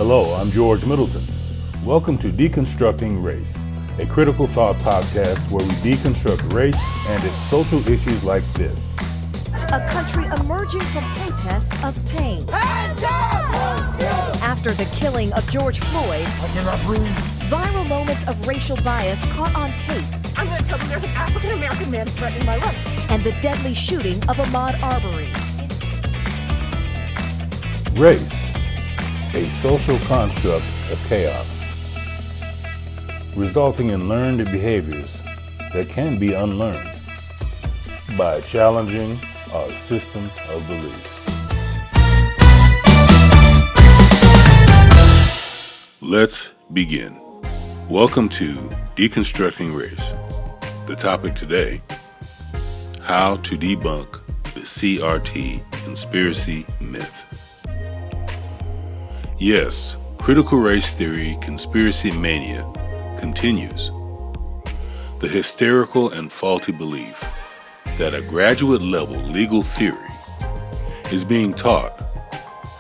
Hello, I'm George Middleton. Welcome to Deconstructing Race, a critical thought podcast where we deconstruct race and its social issues like this. A country emerging from protests of pain. After the killing of George Floyd, I cannot breathe. Viral moments of racial bias caught on tape. I'm going to tell them there's an African-American man threatening my life. And the deadly shooting of Ahmaud Arbery. Race, a social construct of chaos, resulting in learned behaviors that can be unlearned by challenging our system of beliefs. Let's begin. Welcome to Deconstructing Race. The topic today, how to debunk the CRT conspiracy myth. Yes, critical race theory conspiracy mania continues. The hysterical and faulty belief that a graduate level legal theory is being taught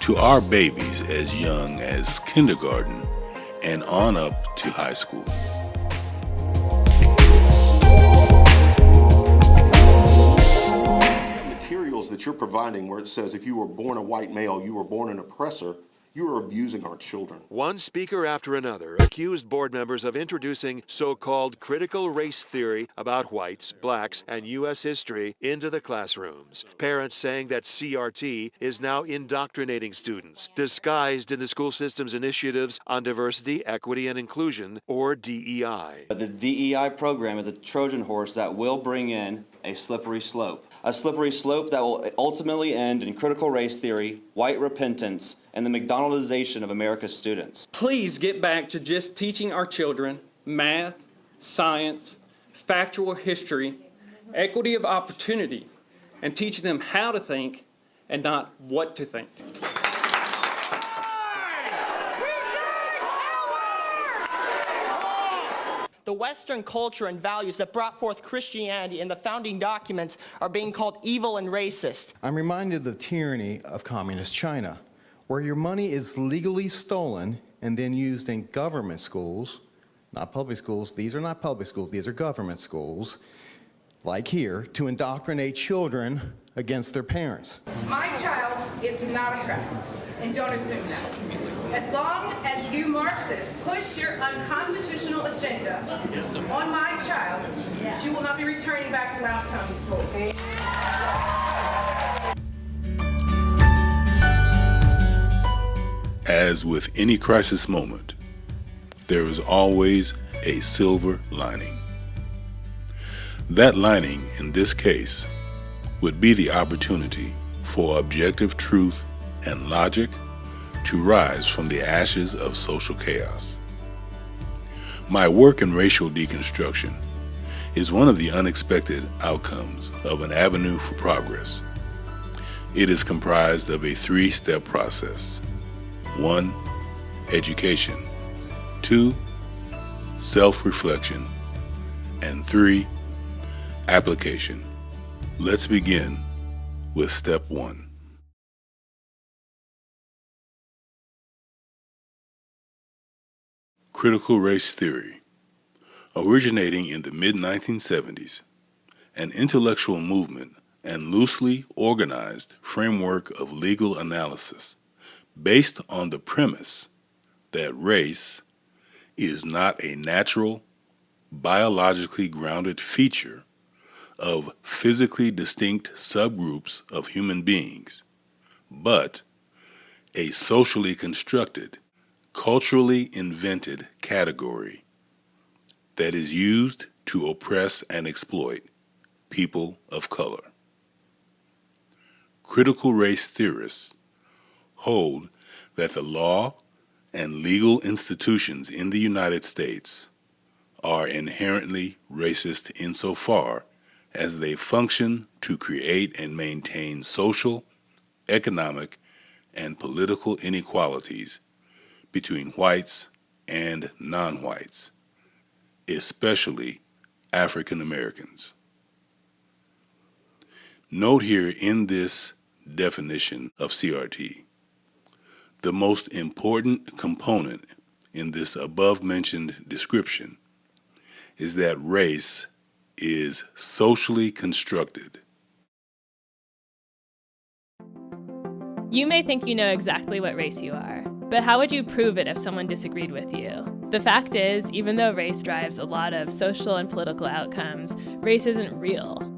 to our babies as young as kindergarten and on up to high school. Materials that you're providing where it says if you were born a white male, you were born an oppressor, you are abusing our children. One speaker after another accused board members of introducing so-called critical race theory about whites, blacks, and U.S. history into the classrooms. Parents saying that CRT is now indoctrinating students, disguised in the school system's initiatives on diversity, equity, and inclusion, or DEI. The DEI program is a Trojan horse that will bring in a slippery slope. A slippery slope that will ultimately end in critical race theory, white repentance, and the McDonaldization of America's students. Please get back to just teaching our children math, science, factual history, equity of opportunity, and teaching them how to think and not what to think. The Western culture and values that brought forth Christianity in the founding documents are being called evil and racist. I'm reminded of the tyranny of communist China, where your money is legally stolen and then used in government schools, not public schools. These are not public schools, these are government schools, like here, to indoctrinate children against their parents. My child is not oppressed, and don't assume that. As long as you Marxists push your unconstitutional agenda on my child, she will not be returning back to Loudoun County schools. As with any crisis moment, there is always a silver lining. That lining, in this case, would be the opportunity for objective truth and logic to rise from the ashes of social chaos. My work in racial deconstruction is one of the unexpected outcomes of an avenue for progress. It is comprised of a three-step process. 1, education. 2, self-reflection. And 3, application. Let's begin with step 1. Critical race theory, originating in the mid-1970s, an intellectual movement and loosely organized framework of legal analysis based on the premise that race is not a natural, biologically grounded feature of physically distinct subgroups of human beings, but a socially constructed, culturally invented category that is used to oppress and exploit people of color. Critical race theorists hold that the law and legal institutions in the United States are inherently racist insofar as they function to create and maintain social, economic, and political inequalities between whites and non-whites, especially African Americans. Note here in this definition of CRT The most important component in this above-mentioned description is that race is socially constructed. You may think you know exactly what race you are, but how would you prove it if someone disagreed with you? The fact is, even though race drives a lot of social and political outcomes, race isn't real.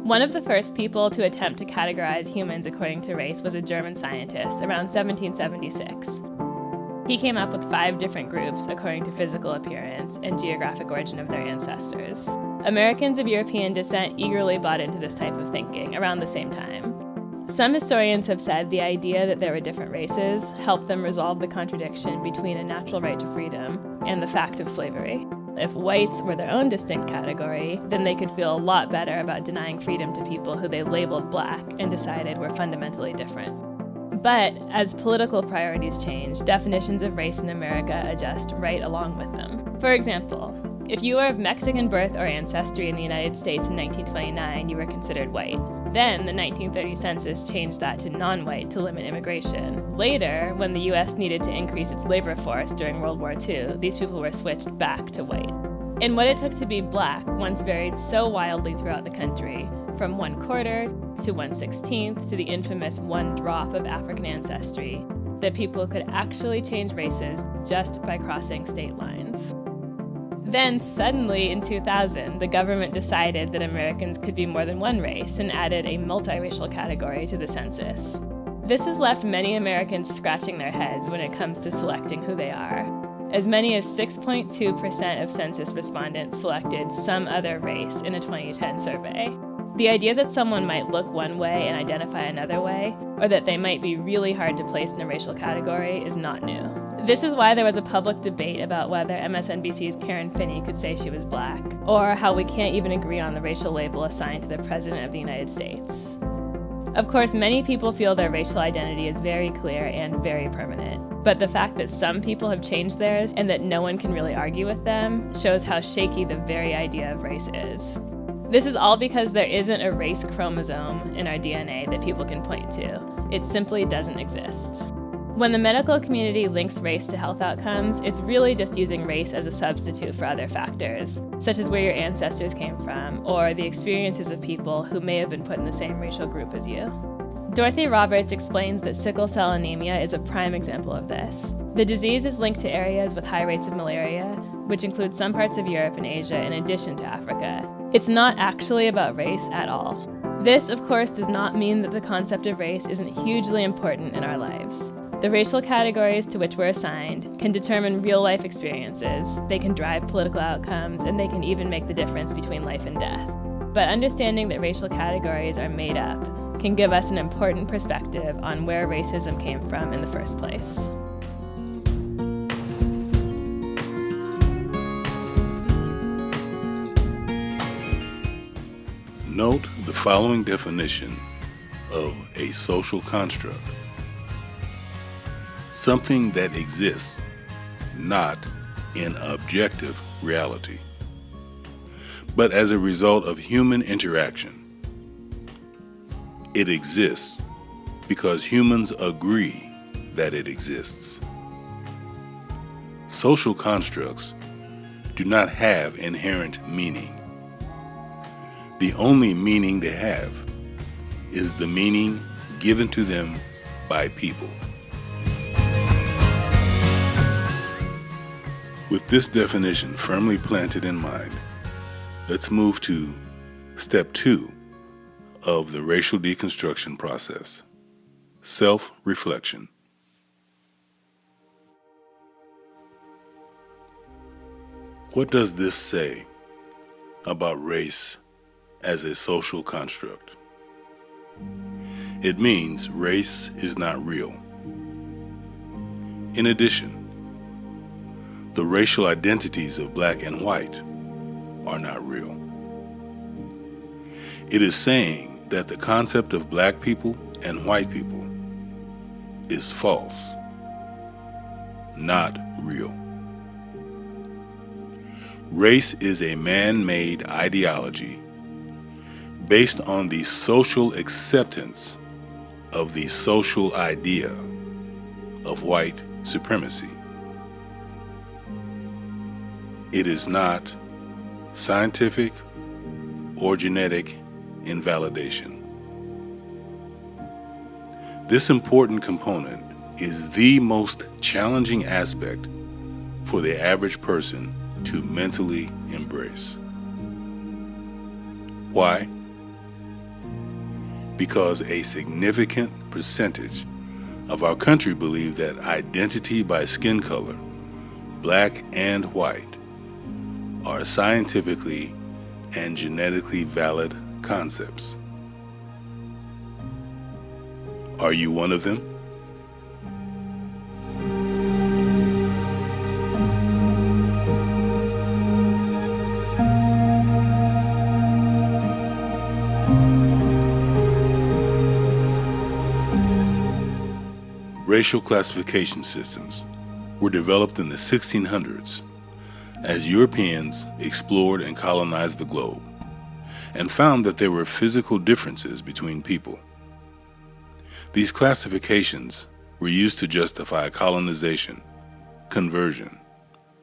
One of the first people to attempt to categorize humans according to race was a German scientist around 1776. He came up with 5 different groups according to physical appearance and geographic origin of their ancestors. Americans of European descent eagerly bought into this type of thinking around the same time. Some historians have said the idea that there were different races helped them resolve the contradiction between a natural right to freedom and the fact of slavery. If whites were their own distinct category, then they could feel a lot better about denying freedom to people who they labeled black and decided were fundamentally different. But as political priorities change, definitions of race in America adjust right along with them. For example, if you were of Mexican birth or ancestry in the United States in 1929, you were considered white. Then, the 1930 census changed that to non-white to limit immigration. Later, when the U.S. needed to increase its labor force during World War II, these people were switched back to white. And what it took to be black once varied so wildly throughout the country, from 1/4 to 1/16 to the infamous 1 drop of African ancestry, that people could actually change races just by crossing state lines. Then suddenly in 2000, the government decided that Americans could be more than one race and added a multiracial category to the census. This has left many Americans scratching their heads when it comes to selecting who they are. As many as 6.2% of census respondents selected some other race in a 2010 survey. The idea that someone might look one way and identify another way, or that they might be really hard to place in a racial category, is not new. This is why there was a public debate about whether MSNBC's Karen Finney could say she was black, or how we can't even agree on the racial label assigned to the President of the United States. Of course, many people feel their racial identity is very clear and very permanent, but the fact that some people have changed theirs and that no one can really argue with them shows how shaky the very idea of race is. This is all because there isn't a race chromosome in our DNA that people can point to. It simply doesn't exist. When the medical community links race to health outcomes, it's really just using race as a substitute for other factors, such as where your ancestors came from, or the experiences of people who may have been put in the same racial group as you. Dorothy Roberts explains that sickle cell anemia is a prime example of this. The disease is linked to areas with high rates of malaria, which include some parts of Europe and Asia in addition to Africa. It's not actually about race at all. This, of course, does not mean that the concept of race isn't hugely important in our lives. The racial categories to which we're assigned can determine real-life experiences, they can drive political outcomes, and they can even make the difference between life and death. But understanding that racial categories are made up can give us an important perspective on where racism came from in the first place. Note the following definition of a social construct. Something that exists, not in objective reality, but as a result of human interaction. It exists because humans agree that it exists. Social constructs do not have inherent meaning. The only meaning they have is the meaning given to them by people. With this definition firmly planted in mind, let's move to step 2 of the racial deconstruction process, self-reflection. What does this say about race as a social construct? It means race is not real. In addition, the racial identities of black and white are not real. It is saying that the concept of black people and white people is false, not real. Race is a man-made ideology based on the social acceptance of the social idea of white supremacy. It is not scientific or genetic invalidation. This important component is the most challenging aspect for the average person to mentally embrace. Why? Because a significant percentage of our country believe that identity by skin color, black and white, are scientifically and genetically valid concepts. Are you one of them? Racial classification systems were developed in the 1600s as Europeans explored and colonized the globe and found that there were physical differences between people. These classifications were used to justify colonization, conversion,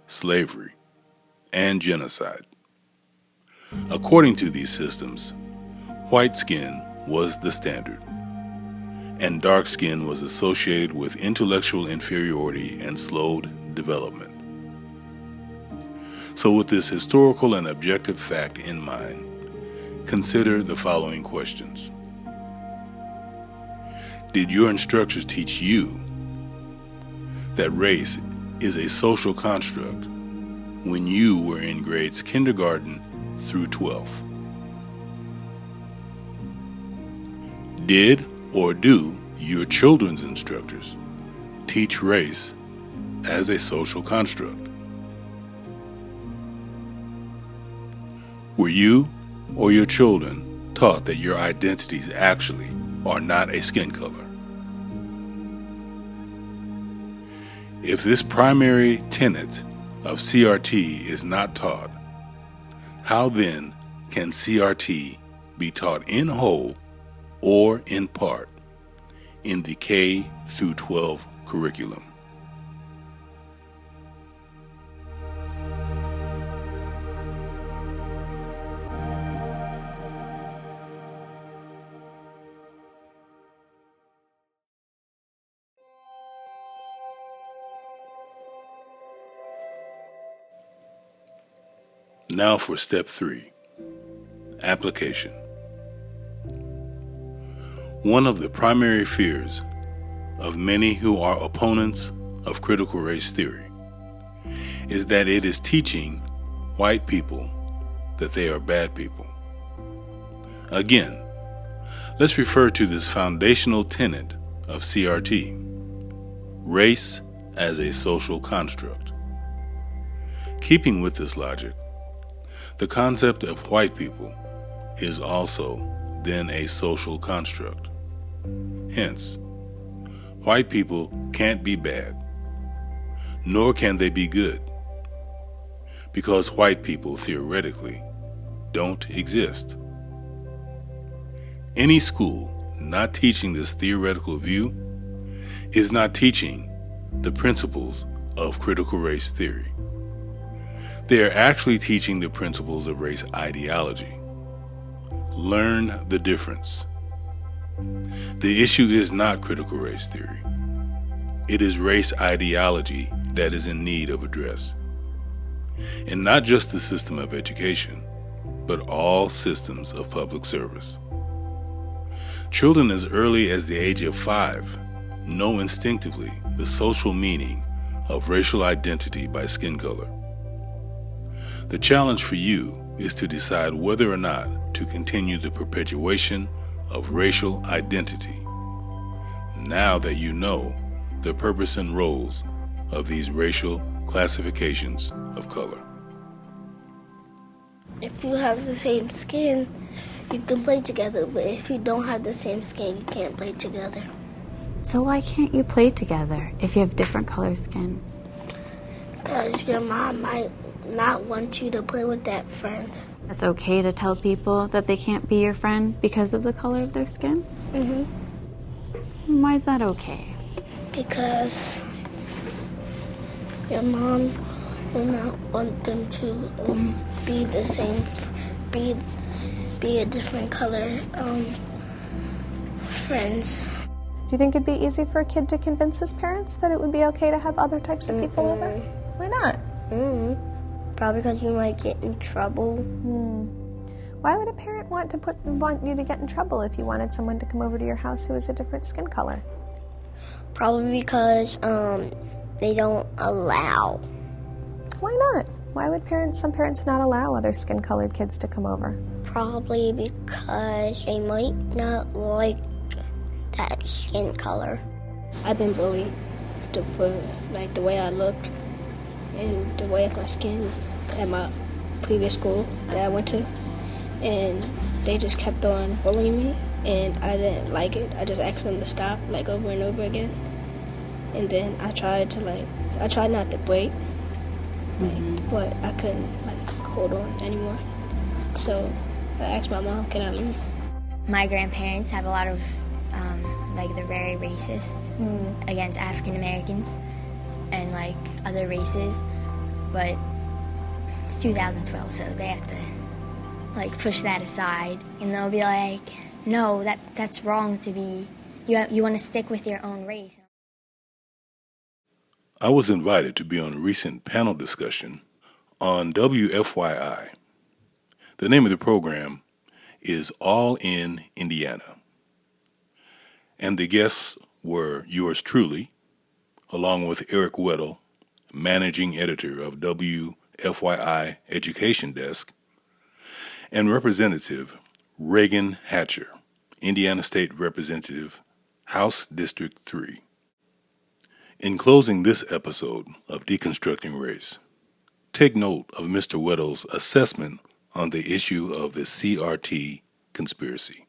slavery, and genocide. According to these systems, white skin was the standard, and dark skin was associated with intellectual inferiority and slowed development. So with this historical and objective fact in mind, consider the following questions. Did your instructors teach you that race is a social construct when you were in grades kindergarten through 12th? Did or do your children's instructors teach race as a social construct? Were you or your children taught that your identities actually are not a skin color? If this primary tenet of CRT is not taught, how then can CRT be taught in whole or in part in the K through 12 curriculum? Now for step 3, application. One of the primary fears of many who are opponents of critical race theory is that it is teaching white people that they are bad people. Again, let's refer to this foundational tenet of CRT, race as a social construct. Keeping with this logic, the concept of white people is also then a social construct. Hence, white people can't be bad, nor can they be good, because white people theoretically don't exist. Any school not teaching this theoretical view is not teaching the principles of critical race theory. They are actually teaching the principles of race ideology. Learn the difference. The issue is not critical race theory. It is race ideology that is in need of address. And not just the system of education, but all systems of public service. Children as early as the age of 5 know instinctively the social meaning of racial identity by skin color. The challenge for you is to decide whether or not to continue the perpetuation of racial identity, now that you know the purpose and roles of these racial classifications of color. If you have the same skin, you can play together, but if you don't have the same skin, you can't play together. So why can't you play together if you have different color skin? Because your mom might not want you to play with that friend. It's okay to tell people that they can't be your friend because of the color of their skin? Mm-hmm. Why is that okay? because your mom will not want them to be the same, be a different color friends. Do you think it'd be easy for a kid to convince his parents that it would be okay to have other types of people over? Why not? Probably because you might get in trouble. Why would a parent want you to get in trouble if you wanted someone to come over to your house who was a different skin color? Probably because they don't allow. Why not? Why would some parents not allow other skin-colored kids to come over? Probably because they might not like that skin color. I've been bullied for like the way I looked and the way of my skin at my previous school that I went to, and they just kept on bullying me, and I didn't like it. I just asked them to stop like over and over again, and then I tried not to break, but I couldn't hold on anymore. So I asked my mom, can I leave? My grandparents have a lot of, they're very racist against African Americans and other races, but it's 2012, so they have to push that aside, and they'll be like, no, that's wrong to be, you want to stick with your own race. I was invited to be on a recent panel discussion on WFYI. The name of the program is All in Indiana. And the guests were yours truly, along with Eric Weddle, managing editor of WFYI Education Desk, and Representative Reagan Hatcher, Indiana State Representative, House District 3. In closing this episode of Deconstructing Race, take note of Mr. Weddle's assessment on the issue of the CRT conspiracy.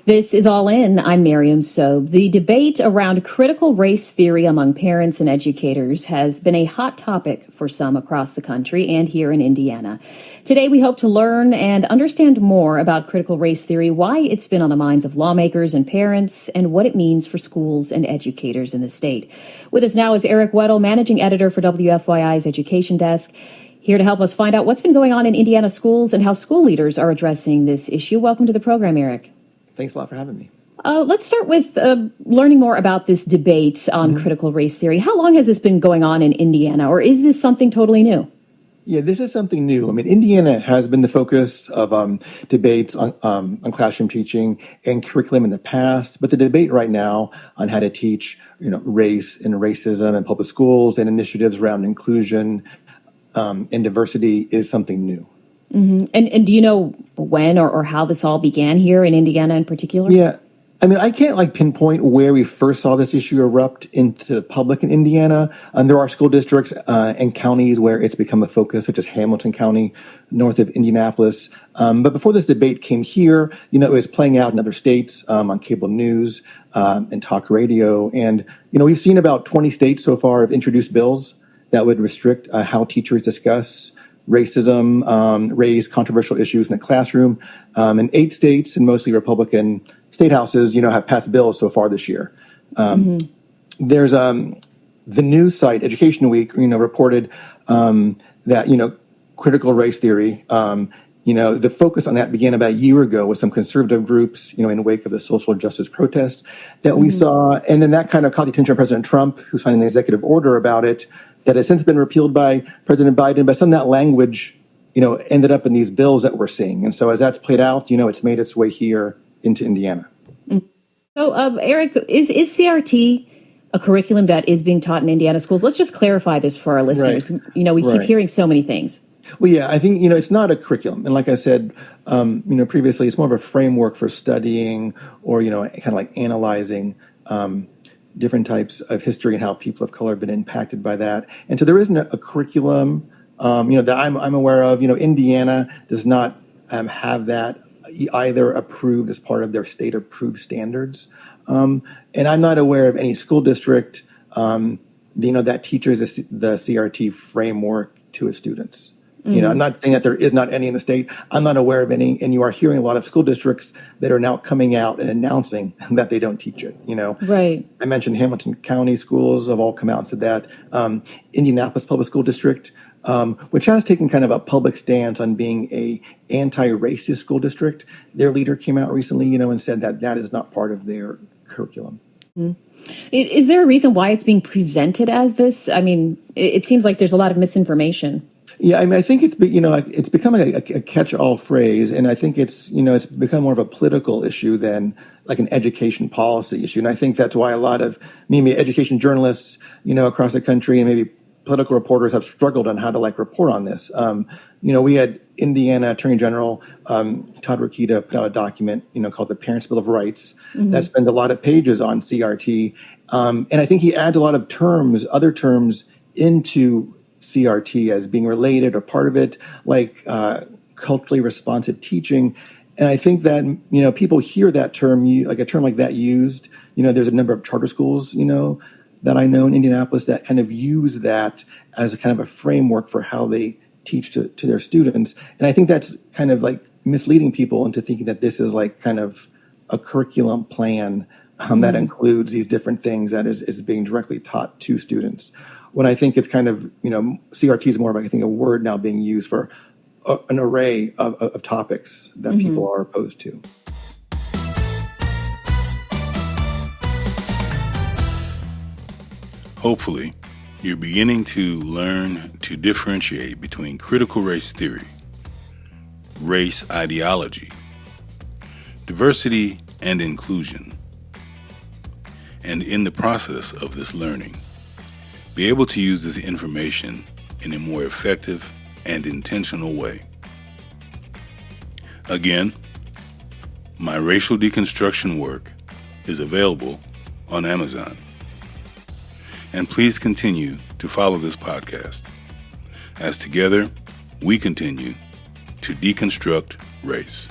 This is All In. I'm Miriam Sobe. The debate around critical race theory among parents and educators has been a hot topic for some across the country and here in Indiana. Today, we hope to learn and understand more about critical race theory, why it's been on the minds of lawmakers and parents, and what it means for schools and educators in the state. With us now is Eric Weddle, managing editor for WFYI's Education Desk, here to help us find out what's been going on in Indiana schools and how school leaders are addressing this issue. Welcome to the program, Eric. Thanks a lot for having me. Let's start with learning more about this debate on critical race theory. How long has this been going on in Indiana, or is this something totally new? Yeah, this is something new. I mean, Indiana has been the focus of debates on classroom teaching and curriculum in the past, but the debate right now on how to teach, race and racism in public schools and initiatives around inclusion and diversity is something new. Mm-hmm. And do you know when or how this all began here in Indiana in particular? Yeah. I mean, I can't pinpoint where we first saw this issue erupt into the public in Indiana. There are school districts and counties where it's become a focus, such as Hamilton County, north of Indianapolis. But before this debate came here, it was playing out in other states on cable news and talk radio. And, we've seen about 20 states so far have introduced bills that would restrict how teachers discuss racism, raise controversial issues in the classroom. And 8 states, and mostly Republican state houses, have passed bills so far this year. There's the news site Education Week, reported that, critical race theory, the focus on that began about a year ago with some conservative groups, in wake of the social justice protest that we saw. And then that kind of caught the attention of President Trump, who signed an executive order about it that has since been repealed by President Biden. But some of that language, ended up in these bills that we're seeing. And so as that's played out, it's made its way here into Indiana. So, Eric, is CRT a curriculum that is being taught in Indiana schools? Let's just clarify this for our listeners. Right. We keep hearing so many things. Well, yeah, I think, it's not a curriculum. And like I said, previously, it's more of a framework for studying or, kind of like analyzing different types of history and how people of color have been impacted by that. And so there isn't a curriculum, that I'm aware of. Indiana does not have that either approved as part of their state approved standards. And I'm not aware of any school district, that teaches the CRT framework to its students. You know, I'm not saying that there is not any in the state. I'm not aware of any, and you are hearing a lot of school districts that are now coming out and announcing that they don't teach it. You know, Right. I mentioned Hamilton County schools have all come out and said that. Indianapolis Public School District, which has taken kind of a public stance on being a anti-racist school district, their leader came out recently, you know, and said that that is not part of their curriculum. Is there a reason why it's being presented as this? I mean, it seems like there's a lot of misinformation. Yeah, I mean, I think it's it's become a catch-all phrase, and I think it's it's become more of a political issue than like an education policy issue. And I think that's why a lot of maybe education journalists, across the country, and maybe political reporters have struggled on how to report on this. We had Indiana Attorney General Todd Rokita put out a document, called the Parents' Bill of Rights, that spends a lot of pages on CRT, and I think he adds a lot of other terms into CRT as being related or part of it, like culturally responsive teaching. And I think that, people hear that term, like a term like that used, there's a number of charter schools, that I know in Indianapolis that kind of use that as a kind of a framework for how they teach to their students. And I think that's kind of like misleading people into thinking that this is like kind of a curriculum plan that includes these different things that is being directly taught to students. When I think it's kind of, CRT is more of, I think, a word now being used for an array of topics that people are opposed to. Hopefully, you're beginning to learn to differentiate between critical race theory, race ideology, diversity and inclusion, and in the process of this learning, be able to use this information in a more effective and intentional way. Again, my racial deconstruction work is available on Amazon. And please continue to follow this podcast, as together we continue to deconstruct race.